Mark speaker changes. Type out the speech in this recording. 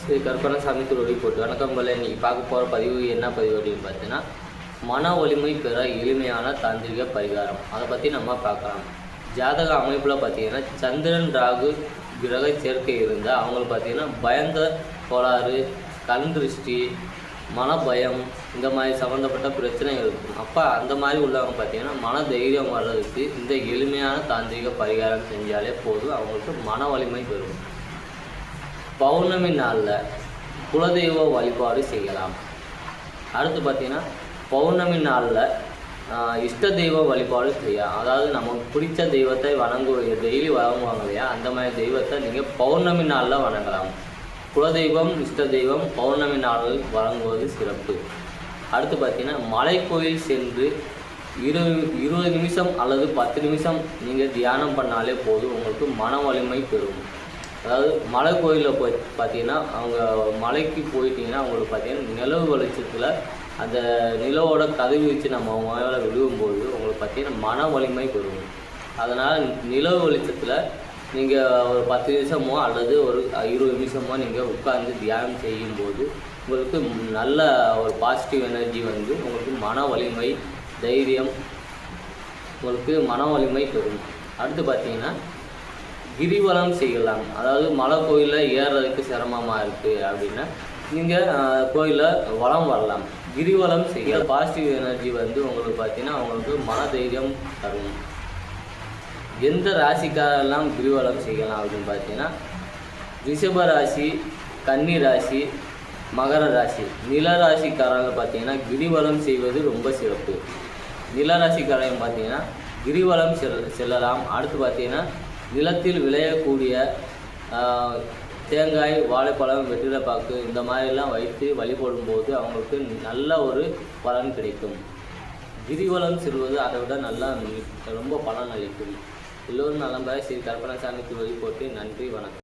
Speaker 1: ஸ்ரீ கருப்பணசாமி திருவடி போட்டு வணக்கம் போல. இன்றைக்கி பார்க்க போகிற பதிவு என்ன பதிவு அப்படின்னு பார்த்தீங்கன்னா, மன வலிமை பெற எளிமையான தாந்திரிக பரிகாரம். அதை பற்றி நம்ம பார்க்கலாம். ஜாதக அமைப்பில் பார்த்தீங்கன்னா சந்திரன் ராகு கிரக சேர்க்கை இருந்தால் அவங்களுக்கு பார்த்தீங்கன்னா பயந்த கோளாறு, கண் திருஷ்டி, மனபயம் இந்த மாதிரி சம்மந்தப்பட்ட பிரச்சனைகள் இருக்கும். அப்போ அந்த மாதிரி உள்ளவங்க பார்த்தீங்கன்னா மன தைரியம் வர்றதுக்கு இந்த எளிமையான தாந்திரிக பரிகாரம் செஞ்சாலே போதும், அவங்களுக்கு மன வலிமை பெறும். பௌர்ணமி நாளில் குலதெய்வ வழிபாடு செய்யலாம். அடுத்து பார்த்திங்கன்னா பௌர்ணமி நாளில் இஷ்ட தெய்வ வழிபாடு செய்யலாம். அதாவது நமக்கு பிடிச்ச தெய்வத்தை டெய்லி வழங்குவாங்க இல்லையா, அந்த மாதிரி தெய்வத்தை நீங்கள் பௌர்ணமி நாளில் வணங்கலாம். குலதெய்வம், இஷ்ட தெய்வம் பௌர்ணமி நாளில் வழங்குவது சிறப்பு. அடுத்து பார்த்திங்கன்னா மலைக்கோயில் சென்று 20 நிமிஷம் அல்லது 10 நிமிஷம் நீங்கள் தியானம் பண்ணாலே போதும், உங்களுக்கு மன வலிமை பெறும். அதாவது மலை கோயிலில் போய் பார்த்தீங்கன்னா அவங்க மலைக்கு போயிட்டீங்கன்னா அவங்களுக்கு பார்த்தீங்கன்னா நிலவு வெளிச்சத்தில் அந்த நிலவோட கதிர்வீச்சு நம்ம மேலே விழுவும்போது உங்களுக்கு பார்த்தீங்கன்னா மன வலிமை பெறும். அதனால் நிலவு வெளிச்சத்தில் நீங்கள் ஒரு 10 நிமிஷமோ அல்லது ஒரு 20 நிமிஷமோ நீங்கள் உட்கார்ந்து தியானம் செய்யும்போது உங்களுக்கு நல்ல ஒரு பாசிட்டிவ் எனர்ஜி வந்து உங்களுக்கு மன வலிமை, தைரியம், உங்களுக்கு மன வலிமை பெறும். அடுத்து பார்த்தீங்கன்னா கிரிவலம் செய்யலாம். அதாவது மலை கோயிலில் ஏறுறதுக்கு சிரமமாக இருக்குது அப்படின்னா நீங்கள் கோயிலில் வலம் வரலாம். கிரிவலம் செய்ய பாசிட்டிவ் எனர்ஜி வந்து உங்களுக்கு பார்த்தீங்கன்னா அவங்களுக்கு மன தைரியம் தரும். எந்த ராசிக்காரெல்லாம் கிரிவலம் செய்யலாம் அப்படின்னு பார்த்தீங்கன்னா ரிஷப ராசி, கன்னி ராசி, மகர ராசி. நில ராசிக்காரங்க பார்த்தீங்கன்னா கிரிவலம் செய்வது ரொம்ப சிறப்பு. நில ராசிக்காரங்க பார்த்தீங்கன்னா கிரிவலம் செல்லலாம். அடுத்து பார்த்தீங்கன்னா நிலத்தில் விளையக்கூடிய தேங்காய், வாழைப்பழம், வெற்றிலைப்பாக்கு இந்த மாதிரிலாம் வைத்து வழிபடும்போது அவங்களுக்கு நல்ல ஒரு பலன் கிடைக்கும். கிரிவலம் செல்வது அதை விட நல்லா ரொம்ப பலன் அளிக்கும். எல்லோரும் நலம்பெற ஸ்ரீ கருப்பணசாமி திருவடி போட்டு நன்றி, வணக்கம்.